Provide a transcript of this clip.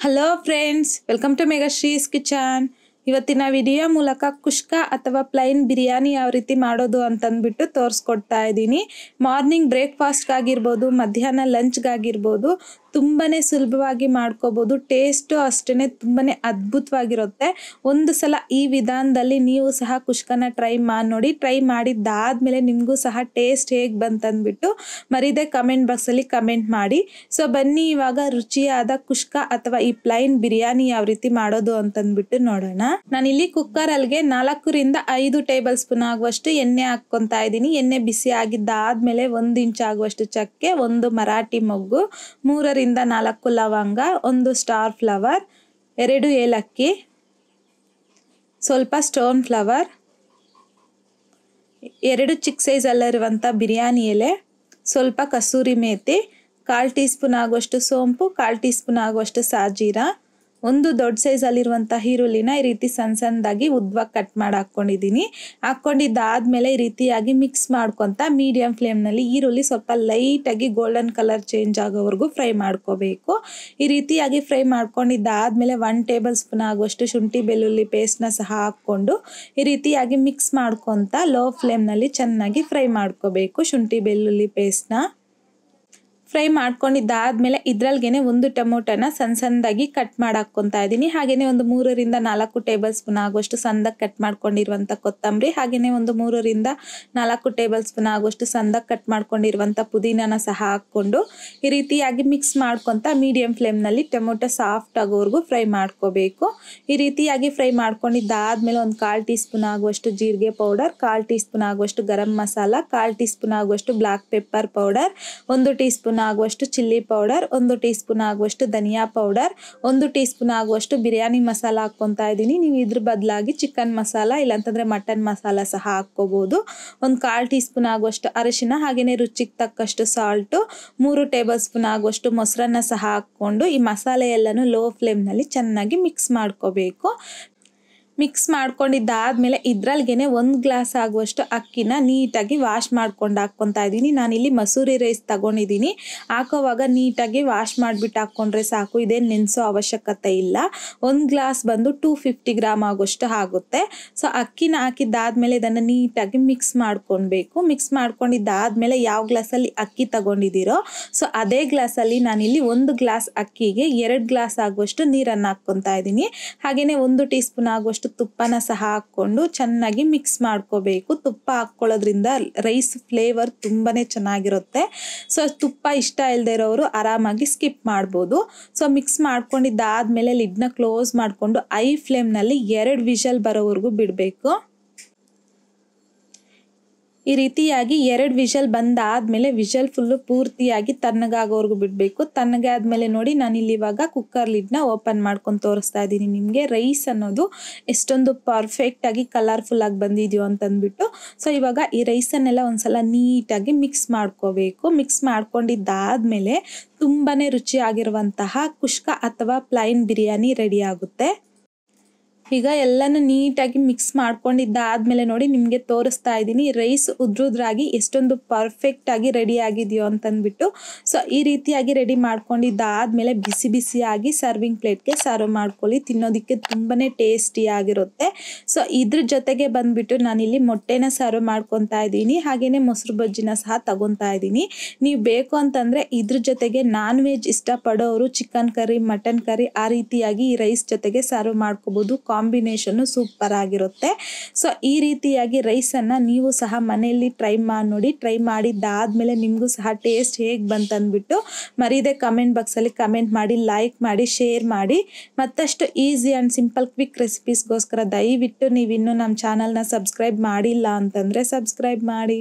Hello friends, welcome to Megashree's kitchen. ಇವತ್ತಿನ video ಮೂಲಕ ಕುಷ್ಕ ಅಥವಾ ಪ್ಲೈನ್ ಬಿರಿಯಾನಿ ಯಾವ ರೀತಿ ಮಾಡೋದು ಅಂತಂದ್ಬಿಟ್ಟು ತೋರಿಸ್ಕೊಡ್ತಾ ಇದ್ದೀನಿ. ಮಾರ್ನಿಂಗ್ ಬ್ರೇಕ್ಫಾಸ್ಟ್ಗಾಗಿರ್ಬೋದು, ಮಧ್ಯಾಹ್ನ ಲಂಚ್ಗಾಗಿರ್ಬೋದು, ತುಂಬಾನೇ ಸುಲಭವಾಗಿ ಮಾಡ್ಕೋಬೋದು. ಟೇಸ್ಟು ಅಷ್ಟೇ ತುಂಬಾನೇ ಅದ್ಭುತವಾಗಿರುತ್ತೆ. ಒಂದು ಸಲ ಈ ವಿಧಾನದಲ್ಲಿ ನೀವು ಸಹ ಕುಷ್ಕನ ಟ್ರೈ ಮಾಡಿ ನೋಡಿ. ಟ್ರೈ ಮಾಡಿದ್ದಾದ್ಮೇಲೆ ನಿಮಗೂ ಸಹ ಟೇಸ್ಟ್ ಹೇಗೆ ಬಂತಂದ್ಬಿಟ್ಟು ಮರೀದೆ ಕಮೆಂಟ್ ಬಾಕ್ಸಲ್ಲಿ ಕಮೆಂಟ್ ಮಾಡಿ. ಸೊ ಬನ್ನಿ ಇವಾಗ ರುಚಿಯಾದ ಕುಷ್ಕ ಅಥವಾ ಈ ಪ್ಲೈನ್ ಬಿರಿಯಾನಿ ಯಾವ ರೀತಿ ಮಾಡೋದು ಅಂತಂದ್ಬಿಟ್ಟು ನೋಡೋಣ. ನಾನಿಲ್ಲಿ ಕುಕ್ಕರಲ್ಲಿಗೆ 4 ರಿಂದ 5 ಟೇಬಲ್ ಸ್ಪೂನ್ ಆಗುವಷ್ಟು ಎಣ್ಣೆ ಹಾಕ್ಕೊಂತಾ ಇದ್ದೀನಿ. ಎಣ್ಣೆ ಬಿಸಿ ಆಗಿದ್ದಾದ್ಮೇಲೆ 1 ಇಂಚ್ ಆಗುವಷ್ಟು ಚಕ್ಕೆ, 1 ಮರಾಠಿ ಮೊಗ್ಗು, 3 ರಿಂದ 4 ಲವಂಗ, 1 ಸ್ಟಾರ್ ಫ್ಲವರ್, 2 ಏಲಕ್ಕಿ, ಸ್ವಲ್ಪ ಸ್ಟೋನ್ ಫ್ಲವರ್, 2 ಚಿಕ್ಕ ಸೈಜ್ ಅಲ್ಲಿರುವಂಥ ಬಿರಿಯಾನಿ ಎಲೆ, ಸ್ವಲ್ಪ ಕಸೂರಿ ಮೇಥಿ, 1/4 ಟೀ ಸ್ಪೂನ್ ಆಗುವಷ್ಟು ಸೋಂಪು, 1/4 ಟೀ ಸ್ಪೂನ್ ಆಗುವಷ್ಟು ಸಾಜೀರಾ, 1 ದೊಡ್ಡ ಸೈಜ್ ಅಲ್ಲಿರುವಂಥ ಈರುಳ್ಳಿನ ಈ ರೀತಿ ಸಣ್ಣದಾಗಿ ಉದ್ದವಾಗಿ ಕಟ್ ಮಾಡಿ ಹಾಕ್ಕೊಂಡಿದ್ದೀನಿ. ಹಾಕ್ಕೊಂಡಿದ್ದಾದ್ಮೇಲೆ ಈ ರೀತಿಯಾಗಿ ಮಿಕ್ಸ್ ಮಾಡ್ಕೊತ ಮೀಡಿಯಂ ಫ್ಲೇಮ್ನಲ್ಲಿ ಈರುಳ್ಳಿ ಸ್ವಲ್ಪ ಲೈಟಾಗಿ ಗೋಲ್ಡನ್ ಕಲರ್ ಚೇಂಜ್ ಆಗೋವರೆಗೂ ಫ್ರೈ ಮಾಡ್ಕೋಬೇಕು. ಈ ರೀತಿಯಾಗಿ ಫ್ರೈ ಮಾಡ್ಕೊಂಡಿದ್ದಾದ್ಮೇಲೆ 1 ಟೇಬಲ್ ಸ್ಪೂನ್ ಆಗುವಷ್ಟು ಶುಂಠಿ ಬೆಳ್ಳುಳ್ಳಿ ಪೇಸ್ಟ್ನ ಸಹ ಹಾಕ್ಕೊಂಡು ಈ ರೀತಿಯಾಗಿ ಮಿಕ್ಸ್ ಮಾಡ್ಕೊತ ಲೋ ಫ್ಲೇಮ್ನಲ್ಲಿ ಚೆನ್ನಾಗಿ ಫ್ರೈ ಮಾಡ್ಕೋಬೇಕು. ಶುಂಠಿ ಬೆಳ್ಳುಳ್ಳಿ ಪೇಸ್ಟ್ನ ಫ್ರೈ ಮಾಡ್ಕೊಂಡಿದ್ದಾದ್ಮೇಲೆ ಇದ್ರಲ್ಗೇನೆ 1 ಟೊಮೊಟೊನ ಸಣ್ಣದಾಗಿ ಕಟ್ ಮಾಡಿ ಹಾಕ್ಕೊತಾ ಇದ್ದೀನಿ. ಹಾಗೇನೆ 3 ರಿಂದ 4 ಟೇಬಲ್ ಸ್ಪೂನ್ ಆಗುವಷ್ಟು ಸಣ್ಣದಾಗಿ ಕಟ್ ಮಾಡ್ಕೊಂಡಿರುವಂಥ ಕೊತ್ತಂಬರಿ, ಹಾಗೇನೆ 3 ರಿಂದ 4 ಟೇಬಲ್ ಸ್ಪೂನ್ ಆಗುವಷ್ಟು ಸಣ್ಣದಾಗಿ ಕಟ್ ಮಾಡ್ಕೊಂಡಿರುವಂಥ ಪುದೀನಾನ ಸಹ ಹಾಕ್ಕೊಂಡು ಈ ರೀತಿಯಾಗಿ ಮಿಕ್ಸ್ ಮಾಡ್ಕೊತ ಮೀಡಿಯಂ ಫ್ಲೇಮ್ನಲ್ಲಿ ಟೊಮೊಟೊ ಸಾಫ್ಟ್ ಆಗೋವರೆಗೂ ಫ್ರೈ ಮಾಡ್ಕೋಬೇಕು. ಈ ರೀತಿಯಾಗಿ ಫ್ರೈ ಮಾಡ್ಕೊಂಡಿದ್ದಾದ್ಮೇಲೆ 1/4 ಟೀ ಸ್ಪೂನ್ ಆಗುವಷ್ಟು ಜೀರಿಗೆ ಪೌಡರ್, 1/4 ಟೀ ಸ್ಪೂನ್ ಆಗುವಷ್ಟು ಗರಂ ಮಸಾಲ, 1/4 ಟೀ ಸ್ಪೂನ್ ಆಗುವಷ್ಟು black pepper powder, 1 teaspoon ಆಗುವಷ್ಟು ಚಿಲ್ಲಿ ಪೌಡರ್, 1 ಟೀ ಸ್ಪೂನ್ ಆಗುವಷ್ಟು ಧನಿಯಾ ಪೌಡರ್, 1 ಟೀ ಸ್ಪೂನ್ ಆಗುವಷ್ಟು ಬಿರಿಯಾನಿ ಮಸಾಲ ಹಾಕ್ಕೊತಾ ಇದ್ದೀನಿ. ನೀವು ಇದ್ರ ಬದಲಾಗಿ ಚಿಕನ್ ಮಸಾಲ ಇಲ್ಲಾಂತಂದ್ರೆ ಮಟನ್ ಮಸಾಲ ಸಹ ಹಾಕ್ಕೋಬಹುದು. 1/4 ಟೀ ಸ್ಪೂನ್ ಆಗುವಷ್ಟು ಅರಿಶಿನ, ಹಾಗೇನೆ ರುಚಿಗೆ ತಕ್ಕಷ್ಟು ಸಾಲ್ಟು, 3 ಟೇಬಲ್ ಸ್ಪೂನ್ ಆಗುವಷ್ಟು ಮೊಸರನ್ನ ಸಹ ಹಾಕ್ಕೊಂಡು ಈ ಮಸಾಲೆ ಎಲ್ಲನೂ ಲೋ ಫ್ಲೇಮ್ನಲ್ಲಿ ಚೆನ್ನಾಗಿ ಮಿಕ್ಸ್ ಮಾಡ್ಕೋಬೇಕು. ಮಿಕ್ಸ್ ಮಾಡ್ಕೊಂಡಿದ್ದಾದ್ಮೇಲೆ ಇದ್ರಲ್ಗೇನೆ 1 ಗ್ಲಾಸ್ ಆಗುವಷ್ಟು ಅಕ್ಕಿನ ನೀಟಾಗಿ ವಾಶ್ ಮಾಡ್ಕೊಂಡು ಹಾಕ್ಕೊತಾ ಇದ್ದೀನಿ. ನಾನಿಲ್ಲಿ ಮಸೂರಿ ರೈಸ್ ತಗೊಂಡಿದ್ದೀನಿ. ಹಾಕೋವಾಗ ನೀಟಾಗಿ ವಾಶ್ ಮಾಡಿಬಿಟ್ಟು ಹಾಕ್ಕೊಂಡ್ರೆ ಸಾಕು, ಇದೇನು ನೆನೆಸೋ ಅವಶ್ಯಕತೆ ಇಲ್ಲ. 1 ಗ್ಲಾಸ್ ಬಂದು 250 ಗ್ರಾಮ್ ಆಗುವಷ್ಟು ಆಗುತ್ತೆ. ಸೊ ಅಕ್ಕಿನ ಹಾಕಿದ್ದಾದ್ಮೇಲೆ ಇದನ್ನು ನೀಟಾಗಿ ಮಿಕ್ಸ್ ಮಾಡ್ಕೊಳ್ಬೇಕು. ಮಿಕ್ಸ್ ಮಾಡ್ಕೊಂಡಿದ್ದಾದ್ಮೇಲೆ ಯಾವ ಗ್ಲಾಸಲ್ಲಿ ಅಕ್ಕಿ ತಗೊಂಡಿದ್ದೀರೋ ಸೊ ಅದೇ ಗ್ಲಾಸಲ್ಲಿ ನಾನಿಲ್ಲಿ 1 ಗ್ಲಾಸ್ ಅಕ್ಕಿಗೆ 2 ಗ್ಲಾಸ್ ಆಗುವಷ್ಟು ನೀರನ್ನು ಹಾಕ್ಕೊತಾ ಇದ್ದೀನಿ. ಹಾಗೇನೆ 1 ಟೀ ಸ್ಪೂನ್ ಆಗುವಷ್ಟು ತುಪ್ಪನ ಸಹ ಹಾಕ್ಕೊಂಡು ಚೆನ್ನಾಗಿ ಮಿಕ್ಸ್ ಮಾಡ್ಕೋಬೇಕು. ತುಪ್ಪ ಹಾಕ್ಕೊಳ್ಳೋದ್ರಿಂದ ರೈಸ್ ಫ್ಲೇವರ್ ತುಂಬಾನೇ ಚೆನ್ನಾಗಿರುತ್ತೆ. ಸೊ ತುಪ್ಪ ಇಷ್ಟ ಇಲ್ಲದೆ ಇರೋರು ಆರಾಮಾಗಿ ಸ್ಕಿಪ್ ಮಾಡ್ಬೋದು. ಸೊ ಮಿಕ್ಸ್ ಮಾಡ್ಕೊಂಡಿದ್ದಾದ್ಮೇಲೆ ಲಿಡ್ನ ಕ್ಲೋಸ್ ಮಾಡಿಕೊಂಡು ಐ ಫ್ಲೇಮ್ನಲ್ಲಿ 2 ವಿಷಲ್ ಬರೋವರೆಗೂ ಬಿಡಬೇಕು. ಈ ರೀತಿಯಾಗಿ 2 ವಿಷಲ್ ಬಂದಾದ್ಮೇಲೆ ವಿಷಲ್ ಫುಲ್ಲು ಪೂರ್ತಿಯಾಗಿ ತಣ್ಣಗಾಗೋವರೆಗೂ ಬಿಡಬೇಕು. ತಣ್ಣಗೆ ಆದಮೇಲೆ ನೋಡಿ ನಾನಿಲ್ಲಿ ಇವಾಗ ಕುಕ್ಕರ್ ಲಿಡ್ನ ಓಪನ್ ಮಾಡ್ಕೊಂಡು ತೋರಿಸ್ತಾ ಇದ್ದೀನಿ ನಿಮಗೆ. ರೈಸ್ ಅನ್ನೋದು ಎಷ್ಟೊಂದು ಪರ್ಫೆಕ್ಟಾಗಿ ಕಲರ್ಫುಲ್ ಆಗಿ ಬಂದಿದೆಯೋ ಅಂತಂದ್ಬಿಟ್ಟು. ಸೊ ಇವಾಗ ಈ ರೈಸನ್ನೆಲ್ಲ ಒಂದ್ಸಲ ನೀಟಾಗಿ ಮಿಕ್ಸ್ ಮಾಡ್ಕೋಬೇಕು. ಮಿಕ್ಸ್ ಮಾಡ್ಕೊಂಡಿದ್ದಾದ್ಮೇಲೆ ತುಂಬಾನೇ ರುಚಿಯಾಗಿರುವಂತಹ ಕುಷ್ಕ ಅಥವಾ ಪ್ಲೈನ್ ಬಿರಿಯಾನಿ ರೆಡಿ ಆಗುತ್ತೆ. ಈಗ ಎಲ್ಲನೂ ನೀಟಾಗಿ ಮಿಕ್ಸ್ ಮಾಡ್ಕೊಂಡಿದ್ದಾದ್ಮೇಲೆ ನೋಡಿ ನಿಮಗೆ ತೋರಿಸ್ತಾ ಇದ್ದೀನಿ ರೈಸ್ ಉದ್ರುದ್ರಾಗಿ ಎಷ್ಟೊಂದು ಪರ್ಫೆಕ್ಟ್ ಆಗಿ ರೆಡಿ ಆಗಿದೆಯೋ ಅಂತಂದ್ಬಿಟ್ಟು. ಸೊ ಈ ರೀತಿಯಾಗಿ ರೆಡಿ ಮಾಡ್ಕೊಂಡಿದ್ದಾದ್ಮೇಲೆ ಬಿಸಿ ಬಿಸಿಯಾಗಿ ಸರ್ವಿಂಗ್ ಪ್ಲೇಟ್ಗೆ ಸರ್ವ್ ಮಾಡ್ಕೊಳ್ಳಿ. ತಿನ್ನೋದಕ್ಕೆ ತುಂಬಾನೇ ಟೇಸ್ಟಿ ಆಗಿರುತ್ತೆ. ಸೊ ಇದ್ರ ಜೊತೆಗೆ ಬಂದ್ಬಿಟ್ಟು ನಾನಿಲ್ಲಿ ಮೊಟ್ಟೆನ ಸರ್ವ್ ಮಾಡ್ಕೊತಾ ಇದ್ದೀನಿ. ಹಾಗೇನೆ ಮೊಸರು ಬಜ್ಜಿನ ಸಹ ತಗೊತಾ ಇದ್ದೀನಿ. ನೀವು ಬೇಕು ಅಂತಂದ್ರೆ ಇದ್ರ ಜೊತೆಗೆ ನಾನ್ ವೆಜ್ ಇಷ್ಟಪಡೋರು ಚಿಕನ್ ಕರಿ, ಮಟನ್ ಕರಿ ಆ ರೀತಿಯಾಗಿ ಈ ರೈಸ್ ಜೊತೆಗೆ ಸರ್ವ್ ಮಾಡ್ಕೋಬಹುದು. ಕಾಂಬಿನೇಷನ್ ಸೂಪರ್ ಆಗಿರುತ್ತೆ. ಸೊ ಈ ರೀತಿಯಾಗಿ ರೈಸನ್ನು ನೀವು ಸಹ ಮನೆಯಲ್ಲಿ ಟ್ರೈ ಮಾಡಿ ನೋಡಿ. ಟ್ರೈ ಮಾಡಿದ್ದಾದ್ಮೇಲೆ ನಿಮಗೂ ಸಹ ಟೇಸ್ಟ್ ಹೇಗೆ ಬಂತಂದ್ಬಿಟ್ಟು ಮರೀದೆ ಕಮೆಂಟ್ ಬಾಕ್ಸಲ್ಲಿ ಕಮೆಂಟ್ ಮಾಡಿ, ಲೈಕ್ ಮಾಡಿ, ಶೇರ್ ಮಾಡಿ. ಮತ್ತಷ್ಟು ಈಸಿ ಆ್ಯಂಡ್ ಸಿಂಪಲ್ ಕ್ವಿಕ್ ರೆಸಿಪೀಸ್ಗೋಸ್ಕರ ದಯವಿಟ್ಟು ನೀವಿನ್ನೂ ನಮ್ಮ ಚಾನಲ್ನ ಸಬ್ಸ್ಕ್ರೈಬ್ ಮಾಡಿಲ್ಲ ಅಂತಂದರೆ ಸಬ್ಸ್ಕ್ರೈಬ್ ಮಾಡಿ.